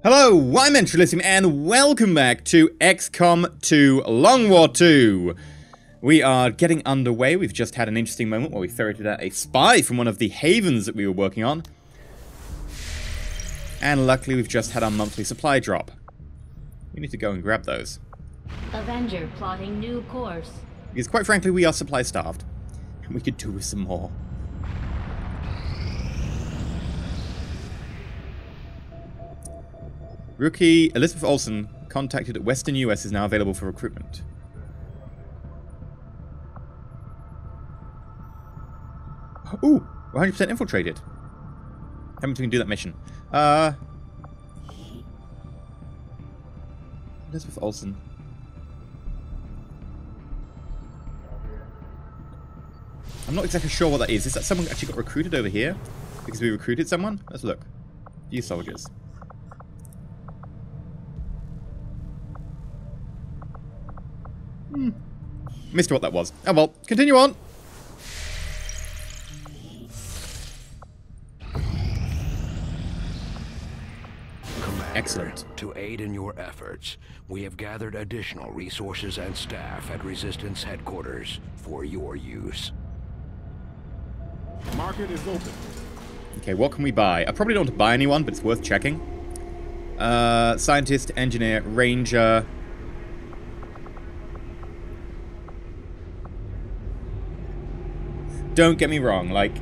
Hello, I'm EnterElysium, and welcome back to XCOM 2 Long War 2. We are getting underway. We've just had an interesting moment where we ferreted out a spy from one of the havens that we were working on. And luckily we've just had our monthly supply drop. We need to go and grab those. Avenger plotting new course. Because quite frankly, we are supply starved. And we could do with some more. Rookie Elizabeth Olsen, contacted at Western US, is now available for recruitment. Ooh, we're 100% infiltrated. How much we can do that mission? Elizabeth Olsen. I'm not exactly sure what that is. Is that someone actually got recruited over here? Because we recruited someone? Let's look. View soldiers. Missed what that was. Oh well, continue on. Commander, Excellent. to aid in your efforts, we have gathered additional resources and staff at Resistance headquarters for your use. Market is open. Okay, what can we buy? I probably don't want to buy anyone, but it's worth checking. Scientist, engineer, ranger. Don't get me wrong, like,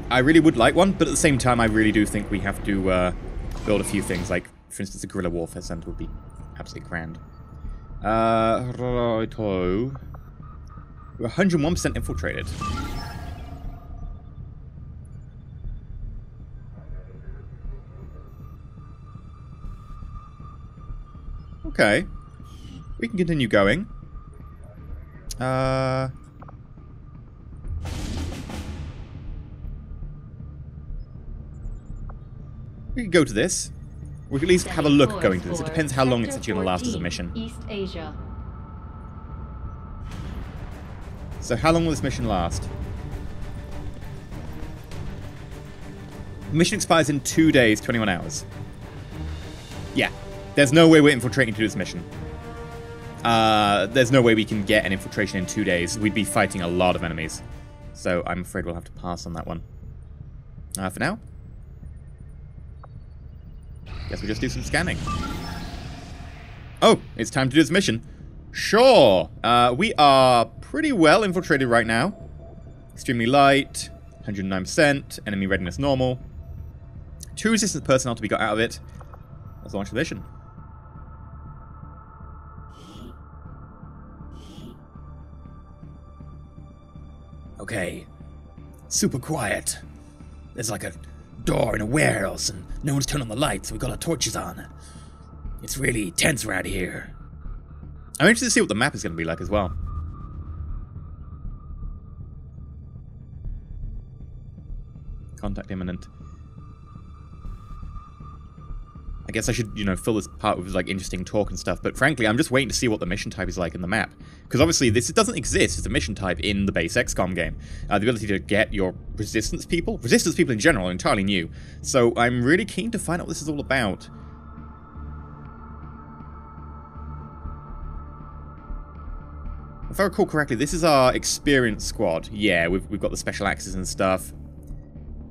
I really would like one, but at the same time, I really do think we have to build a few things. Like, for instance, a guerrilla warfare center would be absolutely grand. Righto. We're 101% infiltrated. Okay. We can continue going. We could go to this. We could at least have a look going to this. It depends how long it's actually going to last as a mission. East Asia. So how long will this mission last? The mission expires in 2 days, 21 hours. Yeah. There's no way we're infiltrating to do this mission. There's no way we can get an infiltration in 2 days. We'd be fighting a lot of enemies. So I'm afraid we'll have to pass on that one. For now. Guess we'll just do some scanning. Oh, it's time to do this mission. Sure. We are pretty well infiltrated right now. Extremely light. 109%. Enemy readiness normal. 2 resistance personnel to be got out of it. Let's launch the mission. Okay. Super quiet. There's like a door in a warehouse and no one's turned on the lights, so we've got our torches on. It's really tense around here. I'm interested to see what the map is going to be like as well. Contact imminent. I guess I should, you know, fill this part with, like, interesting talk and stuff, but frankly, I'm just waiting to see what the mission type is like in the map. Because obviously, this doesn't exist as a mission type in the base XCOM game. The ability to get your resistance people in general, are entirely new. So I'm really keen to find out what this is all about. If I recall correctly, this is our experienced squad. Yeah, we've got the special axes and stuff.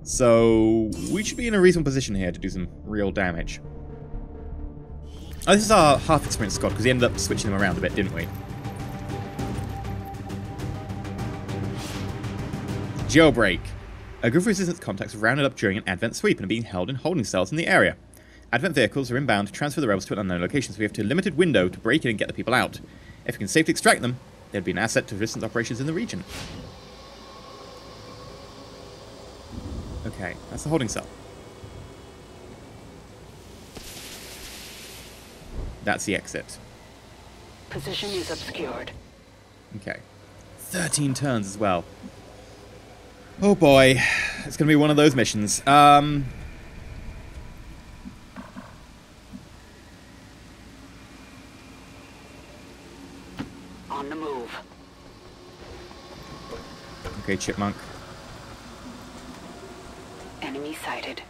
So we should be in a reasonable position here to do some real damage. Oh, this is our half-experienced squad, because we ended up switching them around a bit, didn't we? Jailbreak. A group of resistance contacts were rounded up during an Advent sweep and are being held in holding cells in the area. Advent vehicles are inbound to transfer the rebels to an unknown location, so we have a limited window to break in and get the people out. If we can safely extract them, they'd be an asset to resistance operations in the region. Okay, that's the holding cell. That's the exit. Position is obscured. Okay. 13 turns as well. Oh boy. It's going to be one of those missions. On the move. Okay, Chipmunk. Enemy sighted.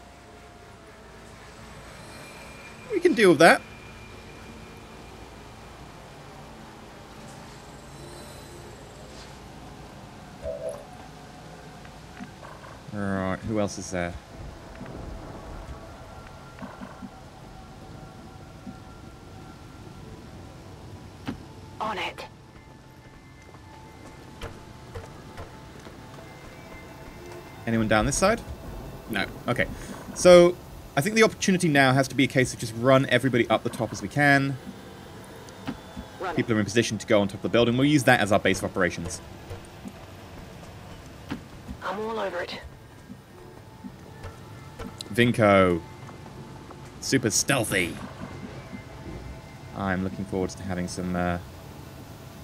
We can deal with that. Alright, who else is there? On it. Anyone down this side? No. Okay. So, I think the opportunity now has to be a case of just run everybody up the top as we can. Run. People are in position to go on top of the building. We'll use that as our base of operations. I'm all over it. Vinco. Super stealthy. I'm looking forward to having some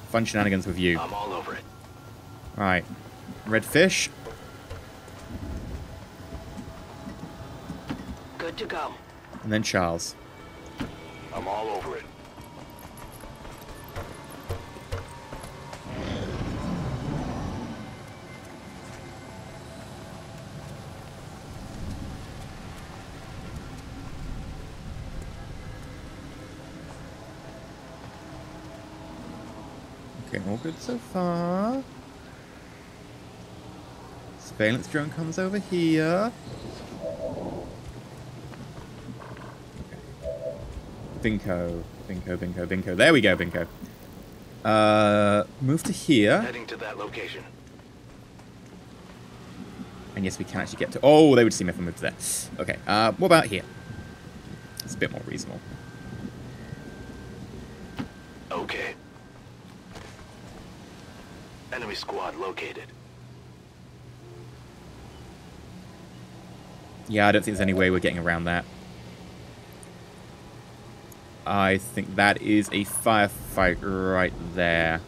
fun shenanigans with you. I'm all over it. Right. Red fish. Good to go. And then Charles. I'm all over it. Okay, all good so far. Surveillance drone comes over here. Vinco. There we go, Vinco. Move to here. Heading to that location. And yes, we can actually get to... Oh, they would see me if I moved to there. Okay, what about here? It's a bit more reasonable. Okay. Enemy squad located. Yeah, I don't think there's any way we're getting around that. I think that is a firefight right there.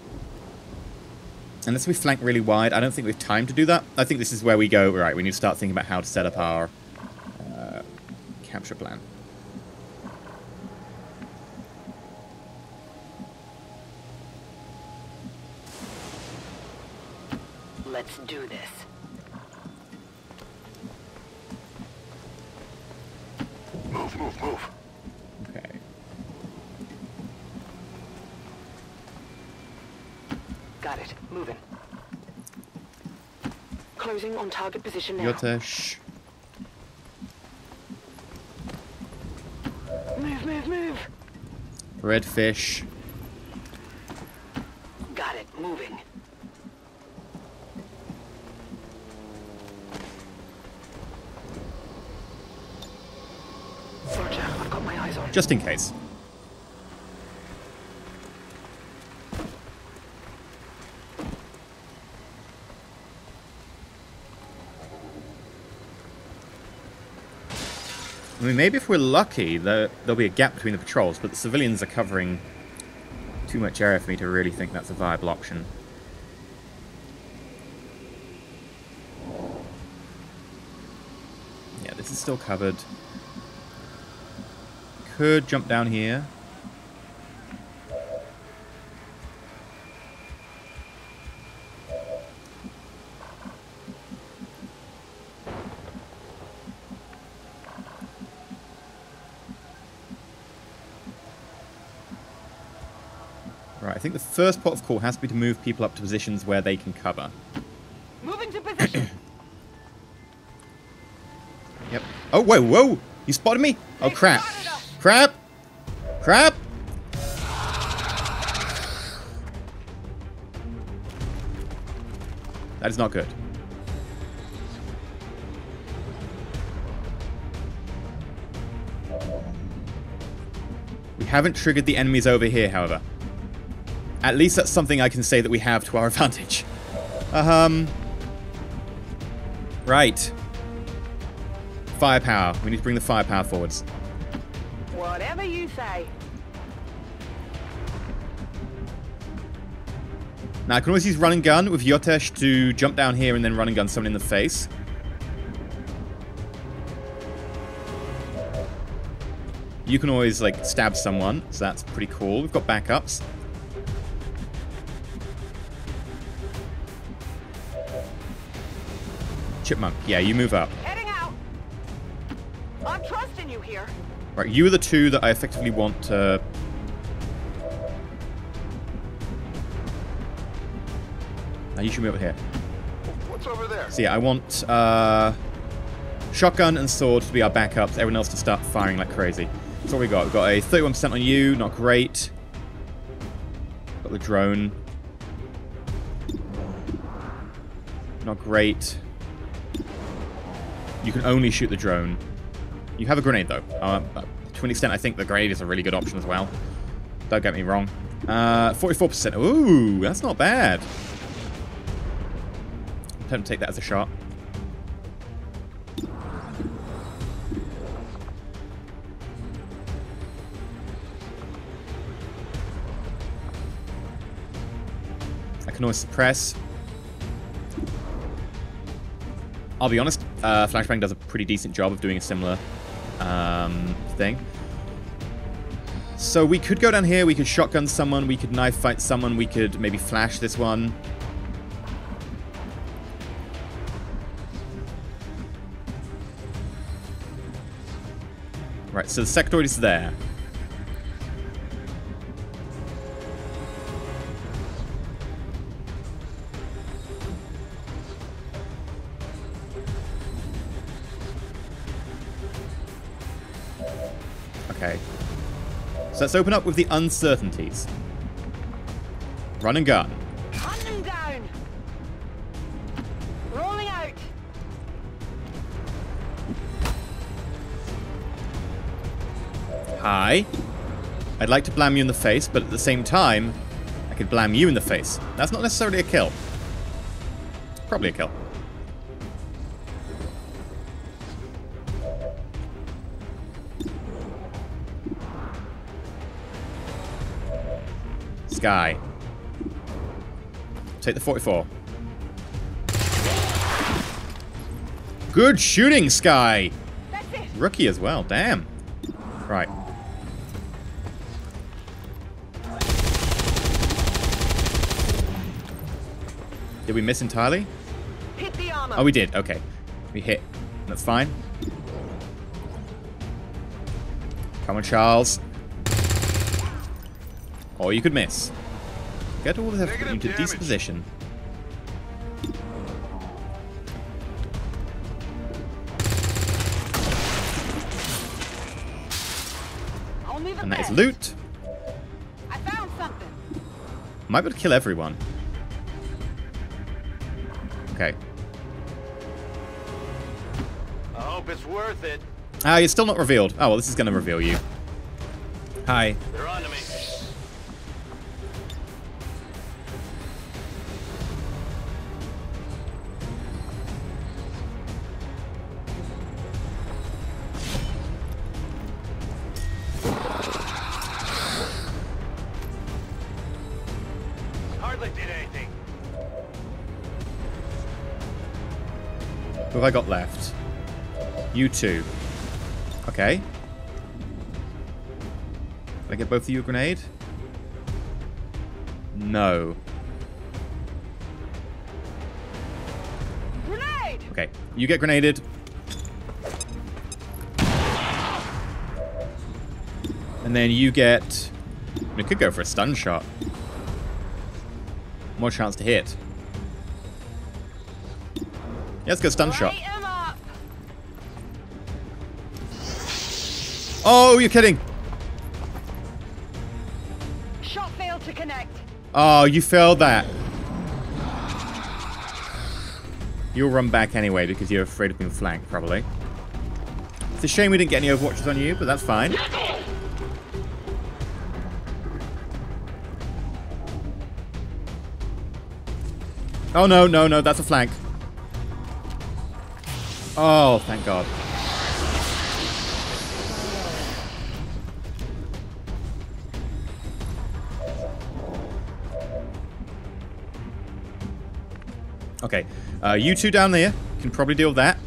Unless we flank really wide, I don't think we have time to do that. I think this is where we go, right, we need to start thinking about how to set up our capture plan. Let's do this. Move, move, move. Okay. Got it. Moving. Closing on target position now. Yotesh. Move. Redfish. Got it. Moving. Roger. I've got my eyes on. Just in case. I mean, maybe if we're lucky, there'll be a gap between the patrols, but the civilians are covering too much area for me to really think that's a viable option. Yeah, this is still covered. Could jump down here. Right, I think the first port of call has to be to move people up to positions where they can cover. Moving to position. Yep. Oh, whoa! You spotted me? Oh, crap. Crap! That is not good. We haven't triggered the enemies over here, however. At least that's something I can say that we have to our advantage. Right. Firepower. We need to bring the firepower forwards. Whatever you say. Now, I can always use run and gun with Yotesh to jump down here and then run and gun someone in the face. You can always, like, stab someone, so that's pretty cool. We've got backups. Chipmunk, yeah, you move up. Heading out. I'm trusting you here. Right, you are the two that I effectively want to... Now you should be over here. What's over there? So yeah, I want shotgun and sword to be our backups. Everyone else to start firing like crazy. That's what we got. We've got a 31% on you. Not great. Got the drone. Not great. You can only shoot the drone. You have a grenade, though. To an extent, I think the grenade is a really good option as well. Don't get me wrong. 44%. Ooh, that's not bad. I'm tempted to take that as a shot. I can always suppress. I'll be honest, Flashbang does a pretty decent job of doing a similar thing. So we could go down here, we could shotgun someone, we could knife fight someone, we could maybe flash this one. Right, so the sectoid is there. Okay. So let's open up with the uncertainties. Run and gun. Hunt them down. Rolling out. Hi. I'd like to blam you in the face, but at the same time, I could blam you in the face. That's not necessarily a kill. Probably a kill. Sky. Take the 44. Good shooting, Sky! That's it. Rookie as well, damn. Right. Did we miss entirely? Hit the armor. Oh, we did. Okay. We hit. That's fine. Come on, Charles. Or you could miss. Get all this effort into decent position. Only the And that is best. loot. I found something. Might be able to kill everyone. Okay. I hope it's worth it. Ah, you're still not revealed. Oh, well, this is going to reveal you. Hi. They're on to me. Hardly did anything. Who have I got left? You two. Okay. Can I get both of you a grenade? No. Grenade. Okay. You get grenaded. And then you get... We could go for a stun shot. More chance to hit. Yeah, let's go stun shot. Light 'em up. Oh, you're kidding. Shot failed to connect. Oh, you failed that. You'll run back anyway because you're afraid of being flanked, probably. It's a shame we didn't get any overwatches on you, but that's fine. Oh, no, no, no, that's a flank. Oh, thank God. Okay, you two down there can probably deal with that.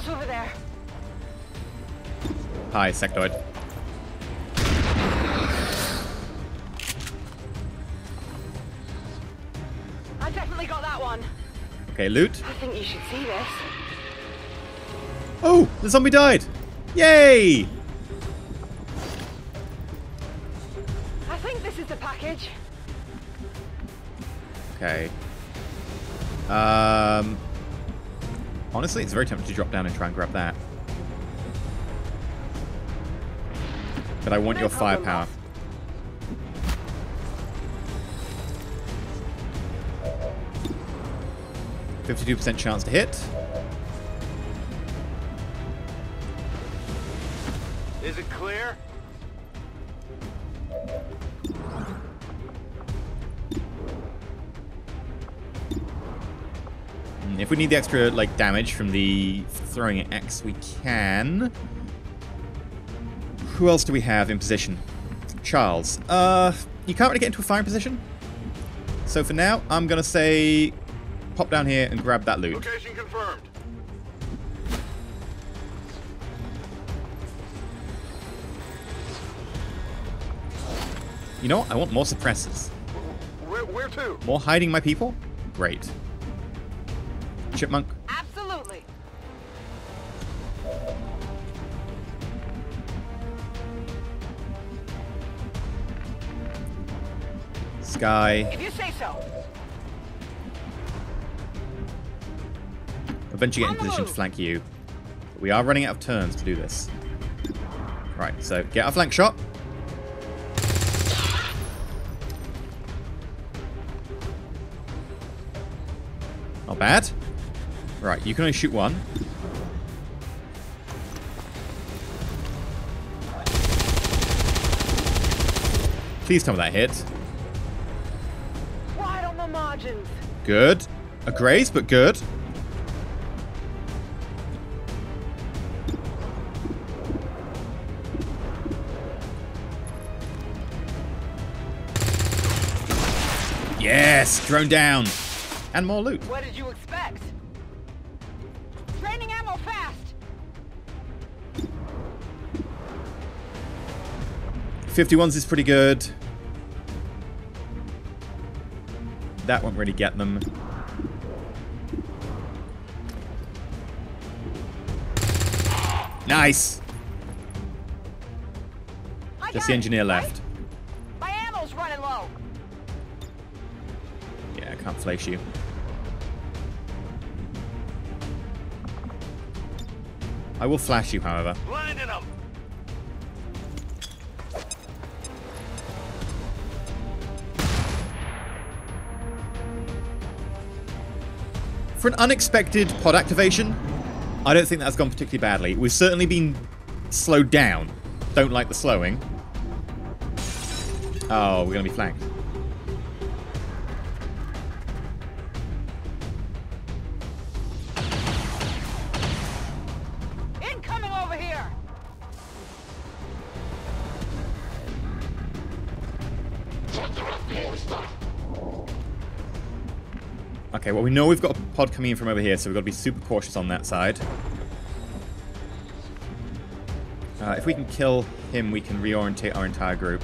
What's over there? Hi, sectoid. I definitely got that one. Okay, loot. I think you should see this. Oh, the zombie died. Yay! I think this is the package. Okay. Honestly, it's very tempting to drop down and try and grab that. But I want No your problem, firepower. boss. 52% chance to hit. Is it clear? If we need the extra, like, damage from the throwing at X, we can. Who else do we have in position? Charles. You can't really get into a firing position. So for now, I'm going to say pop down here and grab that loot. Location confirmed. You know what? I want more suppressors. Where to? More hiding my people? Great. Chipmunk. Absolutely. Sky. If you say so. Eventually get in On the position to move. flank you. But we are running out of turns to do this. Right, so get our flank shot. Not bad. Right, you can only shoot one. Please tell me that hit. Wide on the margins. Good. A graze, but good. Yes! Drone down. And more loot. What did you expect? Training ammo fast. 51s is pretty good. That won't really get them. Nice! I Just got the it, engineer right? left. My ammo's running low. Yeah, I can't flash you. I will flash you, however. Blinding them. For an unexpected pod activation, I don't think that's gone particularly badly. We've certainly been slowed down. Don't like the slowing. Oh, we're going to be flanked. Incoming over here. Okay, well, we know we've got a pod coming in from over here, so we've got to be super cautious on that side. If we can kill him, we can reorientate our entire group.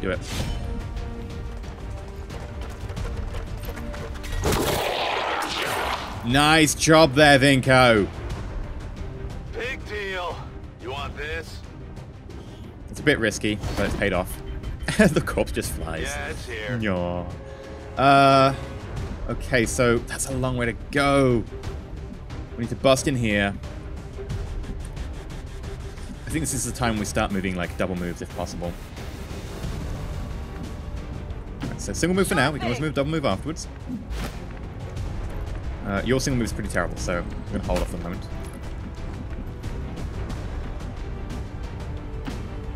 Do it. Nice job there, Vinko. Big deal. You want this? It's a bit risky, but it's paid off. The corpse just flies. Yeah, it's here. Yaw. Okay, so that's a long way to go. We need to bust in here. I think this is the time we start moving like double moves if possible. Right, so single move for now. We can always move double move afterwards. Your single move is pretty terrible, so I'm going to hold off for the moment.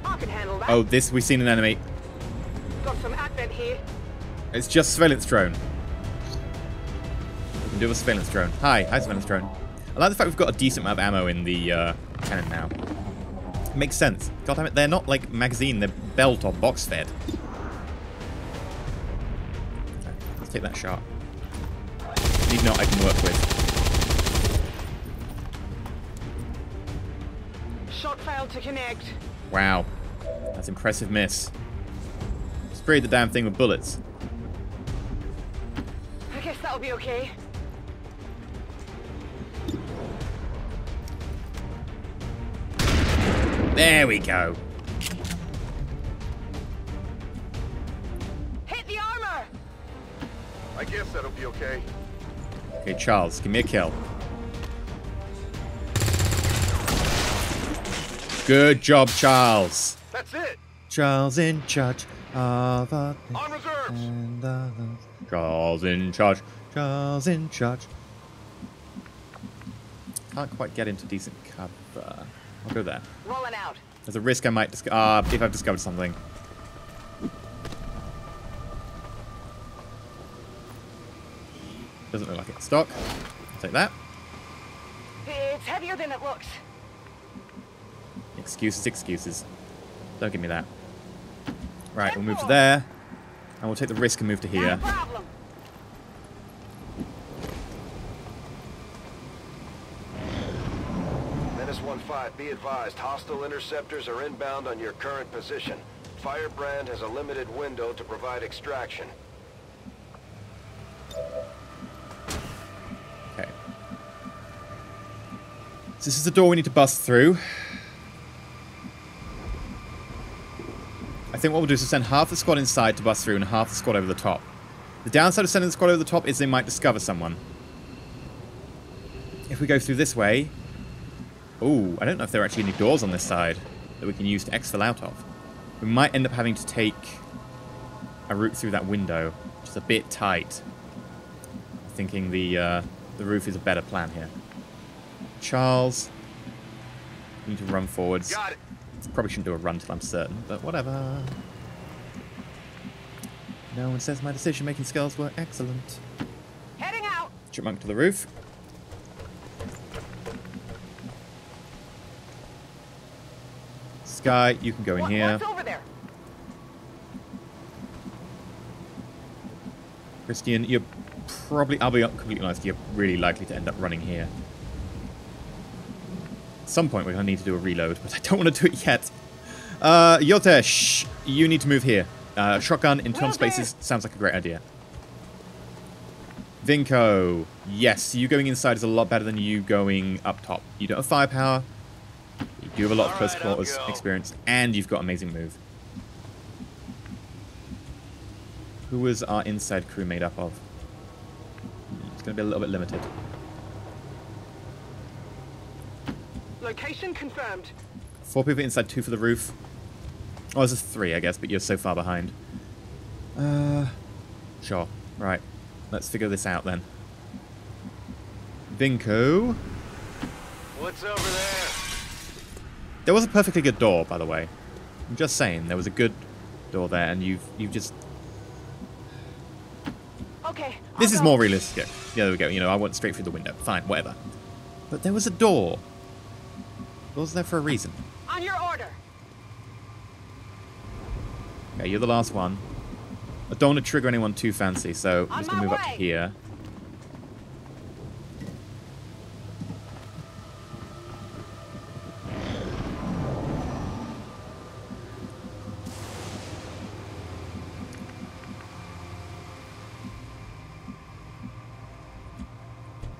I can handle that. Oh, we've seen an enemy. Got some advent here. It's just surveillance drone. We can do a surveillance drone. Hi surveillance drone. I like the fact we've got a decent amount of ammo in the cannon now. Makes sense. God damn it, they're not like magazine, they're belt or box fed. Okay, let's take that shot. Need not I can work with. Shot failed to connect. Wow. That's impressive miss. Sprayed the damn thing with bullets. I guess that'll be okay. There we go. Hit the armor! I guess that'll be okay. Okay, Charles, give me a kill. Good job, Charles. That's it. Charles in charge of our On reserves. and others. Charles in charge. Charles in charge. Can't quite get into decent cover. I'll go there. Rolling out. There's a risk I might if I've discovered something. Doesn't look like it's stock. I'll take that. It's heavier than it looks. Excuses, excuses. Don't give me that. Right, we'll move to there. And we'll take the risk and move to No here. problem. Menace 1-5, be advised, hostile interceptors are inbound on your current position. Firebrand has a limited window to provide extraction. Okay. So this is the door we need to bust through. I think what we'll do is send half the squad inside to bust through and half the squad over the top. The downside of sending the squad over the top is they might discover someone. If we go through this way... Ooh, I don't know if there are actually any doors on this side that we can use to exfil out of. We might end up having to take a route through that window, which is a bit tight. Thinking the roof is a better plan here. Charles, we need to run forwards. Got it. Probably shouldn't do a run till I'm certain, but whatever. No one says my decision-making skills were excellent. Heading out. Chipmunk to the roof. Sky, you can go in here. What's over there? Christian, you're probably, I'll be completely honest, you're really likely to end up running here. At some point we're going to need to do a reload, but I don't want to do it yet. Yotesh, you need to move here. Shotgun in turn spaces sounds like a great idea. Vinko, yes, you going inside is a lot better than you going up top. You don't have firepower, you do have a lot of close quarters experience, and you've got amazing move. Who was our inside crew made up of? It's going to be a little bit limited. Location confirmed. 4 people inside, 2 for the roof. Oh, there's 3, I guess, but you're so far behind. Sure. Right. Let's figure this out then. Vinko. What's over there? There was a perfectly good door, by the way. I'm just saying, there was a good door there, and you've just... Okay. This I'll is go. more realistic. Yeah, there we go. You know, I went straight through the window. Fine, whatever. But there was a door. Door's there for a reason. On your order. Okay, you're the last one. I don't want to trigger anyone too fancy, so I'm On just going to my move up to way. here.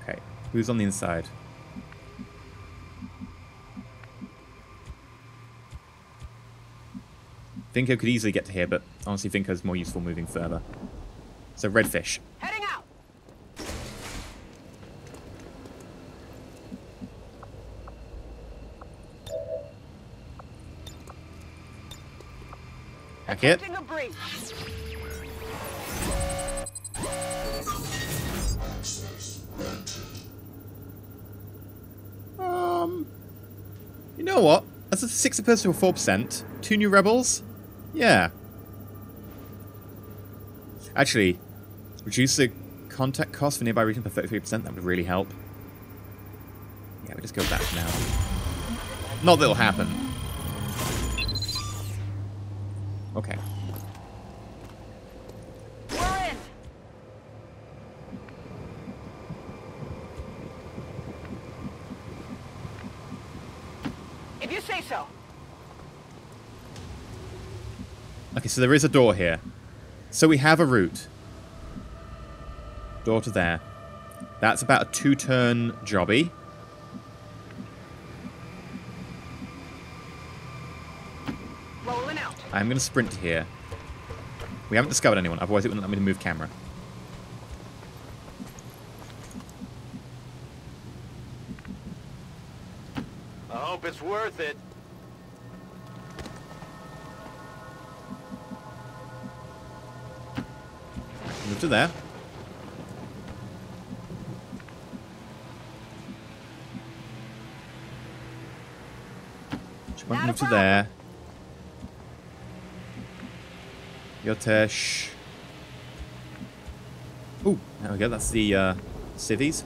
Okay, who's on the inside? Vinko could easily get to here, but honestly, Vinko's more useful moving further. So, redfish. Heading out. Hack it. Attempting a breach. You know what? That's a 6 opposed to a 4%. 2 new rebels? Yeah. Actually, reduce the contact cost for nearby region by 33%. That would really help. Yeah, we just go back now. Not that it'll happen. Okay. We're in. If you say so. Okay, so there is a door here. So we have a route. Door to there. That's about a 2-turn jobby. Rolling out. I'm going to sprint to here. We haven't discovered anyone, otherwise it wouldn't let me to move camera. I hope it's worth it. Move to there. Just want to move to there. Yotesh. Ooh, there we go. That's the civvies.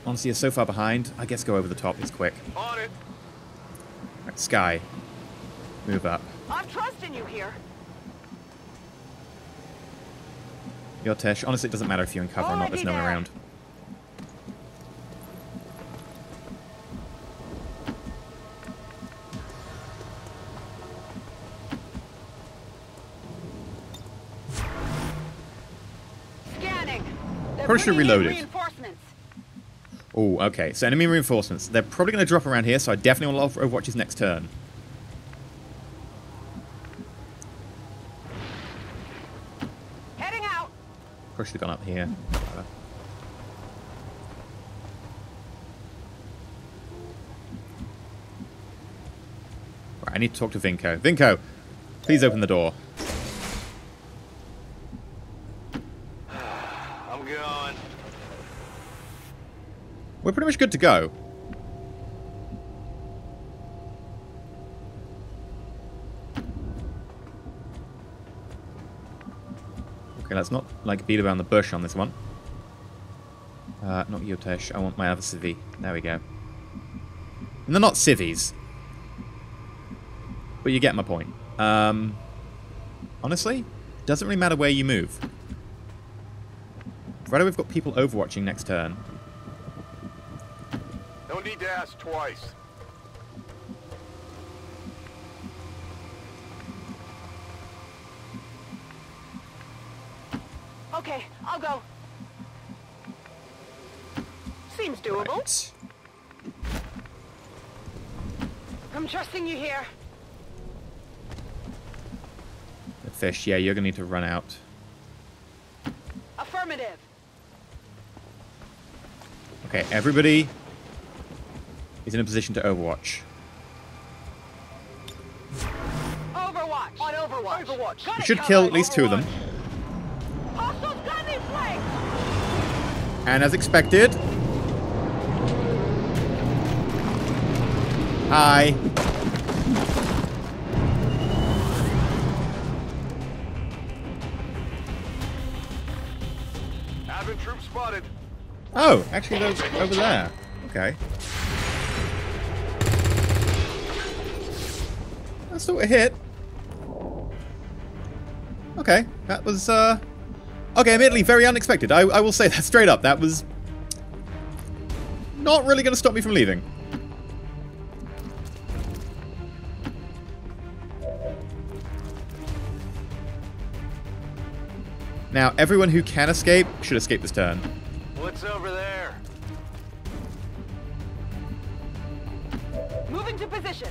Honestly, you're so far behind. I guess go over the top. It's quick. On it. Right, Sky. Move up. I'm trusting you here. Yotesh. Honestly, it doesn't matter if you're in cover or not. There's no one around. Scanning. They're Probably should have bringing in reloaded. reinforcements. Oh, okay. So enemy reinforcements. They're probably going to drop around here, so I definitely want to overwatch his next turn. Heading out. Probably should have gone up here. Right, I need to talk to Vinko. Vinko, please open the door. I'm going. We're pretty much good to go. Okay, let's not, like, beat around the bush on this one. Not Yotesh. I want my other civvy. There we go. And they're not civvies. But you get my point. Honestly, doesn't really matter where you move. Right, we've got people overwatching next turn. No need to ask twice. Okay, I'll go. Seems doable. Right. I'm trusting you here. The fish, yeah, you're going to need to run out. Affirmative. Okay, everybody is in a position to overwatch. Overwatch. On Overwatch. Overwatch. Got We it should covered. kill at least 2 of them. Hostiles got me flanked. And as expected... Hi. Advent troop spotted. Oh, actually those over there. Okay. That's still a hit. Okay, that was, okay, admittedly, very unexpected. I will say that straight up. That was not really going to stop me from leaving. Now, everyone who can escape should escape this turn. What's over there? Moving to position.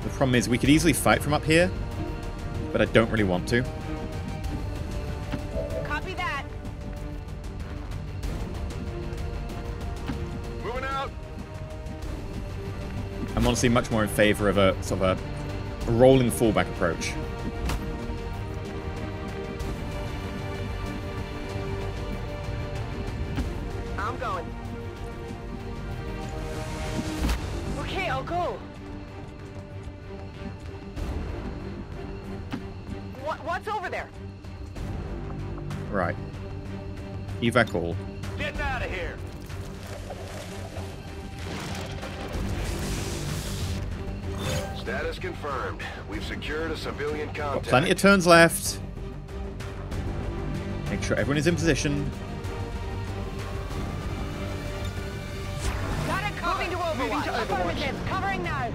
The problem is we could easily fight from up here, but I don't really want to. Copy that. Moving out. I'm honestly much more in favor of a sort of a rolling fallback approach. I'm going. Okay, I'll go. What's over there? Right. Evac all. Getting out of here. Status confirmed. We've secured a civilian Got contact. plenty of turns left. Make sure everyone is in position. Got it covered. Moving to Overwatch. Affirmative. Covering now.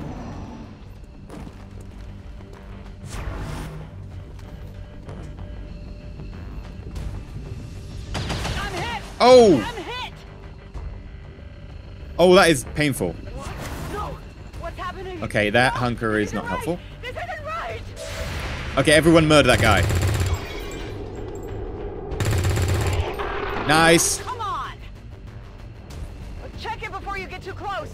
I'm hit. Oh! I'm hit. Oh, that is painful. No. What's happening? Okay, that hunker is not helpful. This isn't right. Okay, everyone murder that guy. Nice. Come on. Check it before you get too close.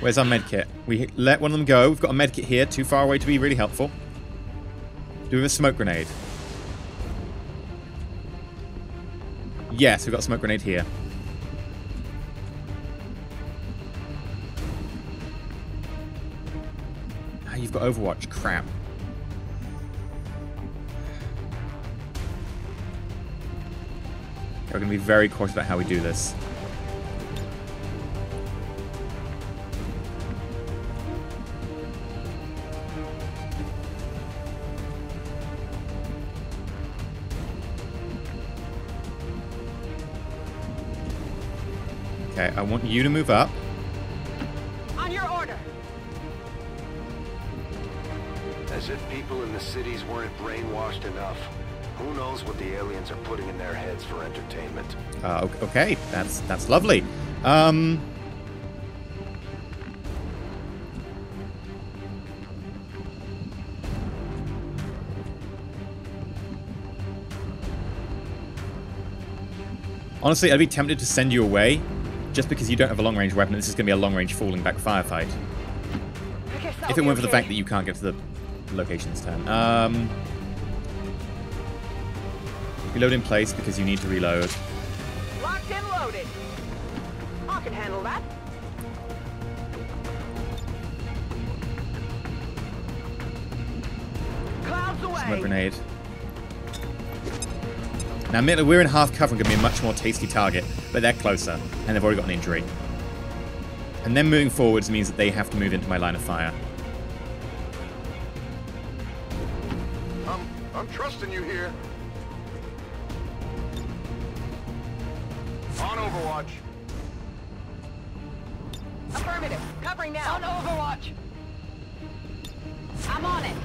Where's our medkit? We let one of them go. We've got a medkit here, too far away to be really helpful. Do we have a smoke grenade? Yes, we've got a smoke grenade here. Ah, you've got Overwatch. Crap. We're going to be very cautious about how we do this. Okay, I want you to move up. On your order. As if people in the cities weren't brainwashed enough. Who knows what the aliens are putting in their heads for entertainment? Okay, that's lovely. Honestly, I'd be tempted to send you away, just because you don't have a long-range weapon. This is going to be a long-range falling back firefight. I guess If it weren't for the fact that you can't get to the location this turn. Reload in place because you need to reload. Locked and loaded. I can handle that. Clouds away. Smoke grenade. Now, admittedly, we're in half cover and going to be a much more tasty target, but they're closer, and they've already got an injury. And then moving forwards means that they have to move into my line of fire. I'm trusting you here. On Overwatch. Affirmative. Covering now. On Overwatch. I'm on it.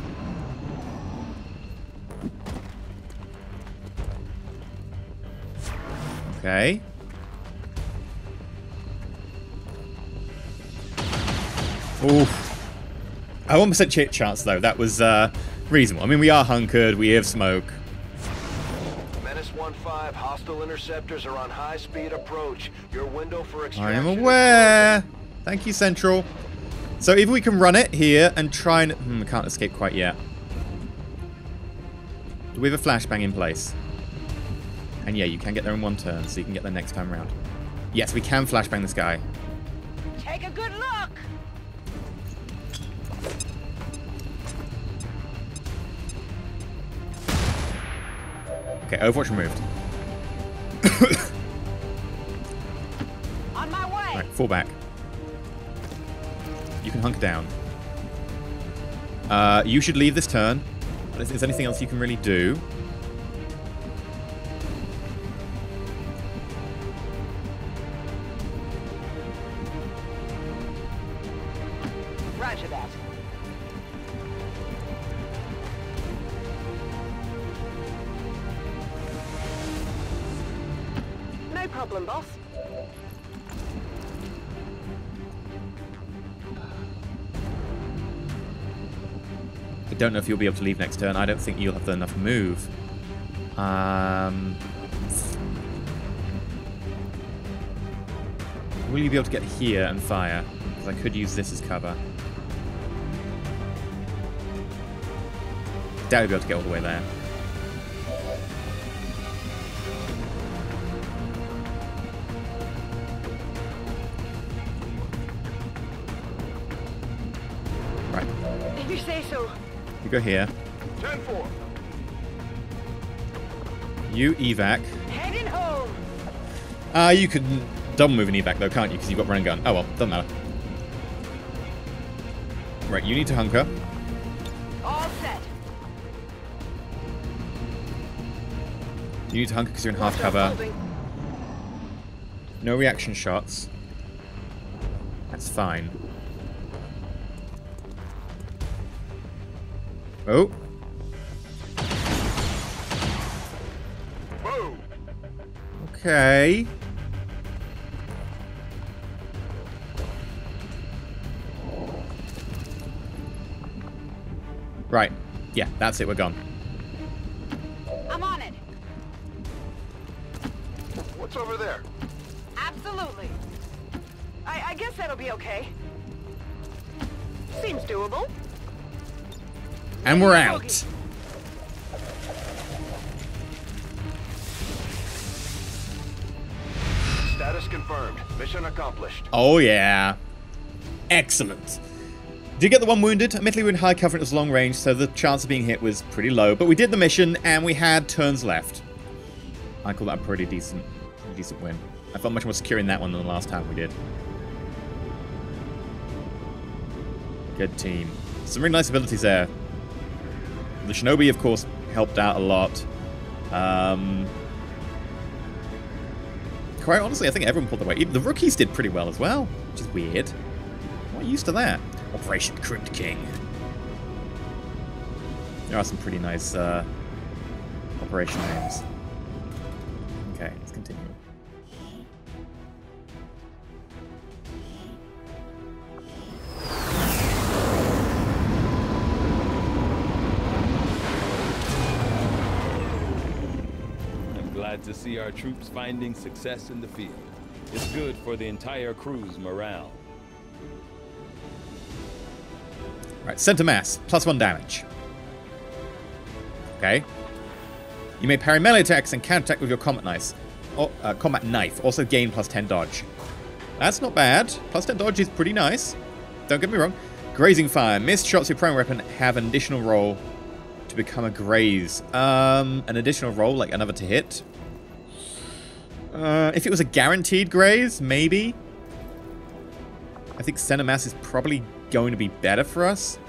Okay. Oof. I almost said chit chance though. That was reasonable. I mean, we are hunkered. We have smoke. Menace 1-5, hostile interceptors are on high-speed approach. Your window for I extraction. am aware. Thank you, Central. So either we can run it here and try and... we can't escape quite yet. Do we have a flashbang in place? And yeah, you can get there in one turn, so you can get there next time around. Yes, we can flashbang this guy. Take a good look. Okay, Overwatch removed. On my way. Right, fall back. You can hunker down. You should leave this turn. Is there anything else you can really do? Roger that. No problem, boss. I don't know if you'll be able to leave next turn. I don't think you'll have enough move. Will you be able to get here and fire? Because I could use this as cover. Doubt you'll be able to get all the way there. Right. If you say so. You go here. 10-4. You evac. Heading home. You could double move an evac though, can't you? Because you've got run and gun. Oh well, doesn't matter. Right, you need to hunker. All set. You need to hunker because you're in half cover. No reaction shots. That's fine. Oh. Whoa! Okay. Right. Yeah, that's it. We're gone. I'm on it. What's over there? Absolutely. I guess that'll be okay. Seems doable. And we're out. Status confirmed. Mission accomplished. Oh, yeah. Excellent. Did get the one wounded. Admittedly, we were in high cover and it was long range, so the chance of being hit was pretty low. But we did the mission, and we had turns left. I call that a pretty decent win. I felt much more secure in that one than the last time we did. Good team. Some really nice abilities there. The Shinobi, of course, helped out a lot. Quite honestly, I think everyone pulled their weight. Even the rookies did pretty well as well, which is weird. I'm not used to that. Operation Crypt King. There are some pretty nice operation names. Okay, let's continue. Glad to see our troops finding success in the field. It's good for the entire crew's morale. Right, center mass, +1 damage. Okay. You may parry melee attacks and counterattack with your combat knife. Also gain +10 dodge. That's not bad. +10 dodge is pretty nice. Don't get me wrong. Grazing fire. Missed shots with primary weapon have an additional roll to become a graze. An additional roll, like another to hit. If it was a guaranteed graze, maybe. I think center mass is probably going to be better for us.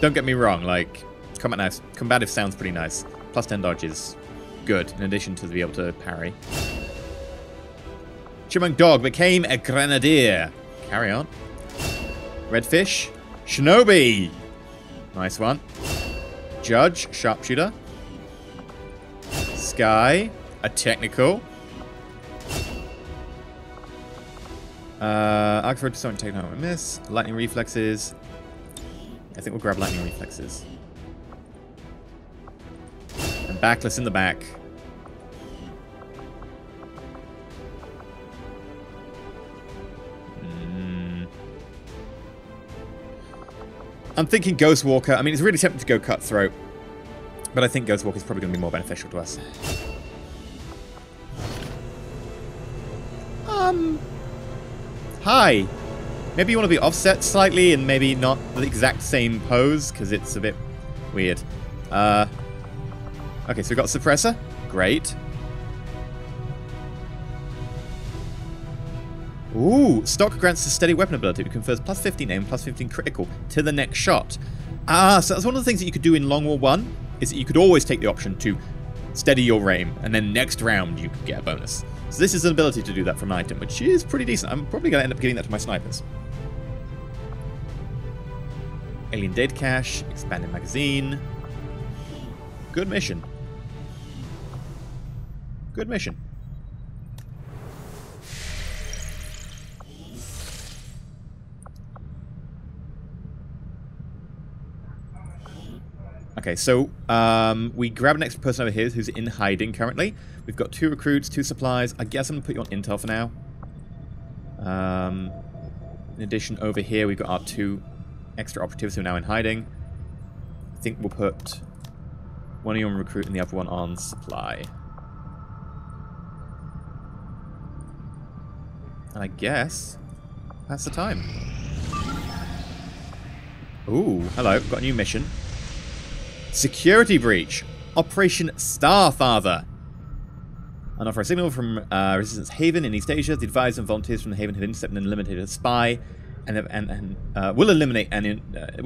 Don't get me wrong, like, combative sounds pretty nice. +10 dodge is good, in addition to be able to parry. Chipmunk Dog became a grenadier. Carry on. Redfish. Shinobi. Nice one. Judge. Sharpshooter. Sky. A technical. Arc for something taken out a miss. Lightning reflexes. I think we'll grab lightning reflexes. And backless in the back. I'm thinking Ghostwalker. I mean, it's really tempting to go Cutthroat, but I think Ghostwalker is probably going to be more beneficial to us. Hi. Maybe you want to be offset slightly and maybe not the exact same pose, because it's a bit weird. Okay, so we've got Suppressor. Great. Ooh, stock grants a steady weapon ability. It confers +15 aim, +15 critical to the next shot. So that's one of the things that you could do in Long War 1, is that you could always take the option to steady your aim, and then next round you could get a bonus. So this is an ability to do that from an item, which is pretty decent. I'm probably going to end up giving that to my snipers. Alien Data Cache, Expanded Magazine. Good mission. Good mission. Okay, so we grab an extra person over here who's in hiding currently. We've got 2 recruits, 2 supplies. I guess I'm going to put you on intel for now. In addition, over here we've got our 2 extra operatives who are now in hiding. I think we'll put one of you on recruit and the other one on supply. And I guess that's the time. Ooh, hello. Got a new mission. Security breach. Operation Starfather. Unauthorized a signal from Resistance Haven in East Asia. The advisors and volunteers from the Haven have intercepted and eliminated a spy, and will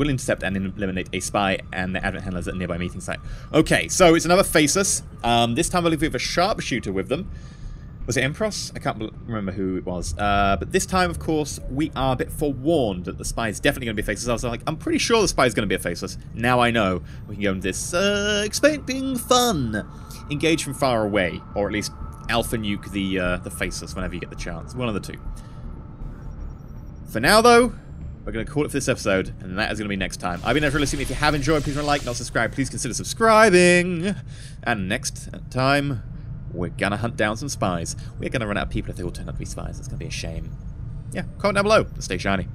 intercept and eliminate a spy and the advent handlers at a nearby meeting site. Okay, so it's another Faceless. This time I believe we have a sharpshooter with them. Was it Empros? I can't remember who it was. But this time, of course, we are a bit forewarned that the spy is definitely going to be a Faceless. I was like, I'm pretty sure the spy is going to be a Faceless. Now I know. We can go into this expecting fun. Engage from far away, or at least alpha nuke the Faceless whenever you get the chance. One of the two. For now, though, we're going to call it for this episode, and that is going to be next time. I've been EnterElysium. If you have enjoyed, please like, not subscribe. Please consider subscribing. And next time, we're going to hunt down some spies. We're going to run out of people if they all turn out to be spies. It's going to be a shame. Yeah, comment down below. Stay shiny.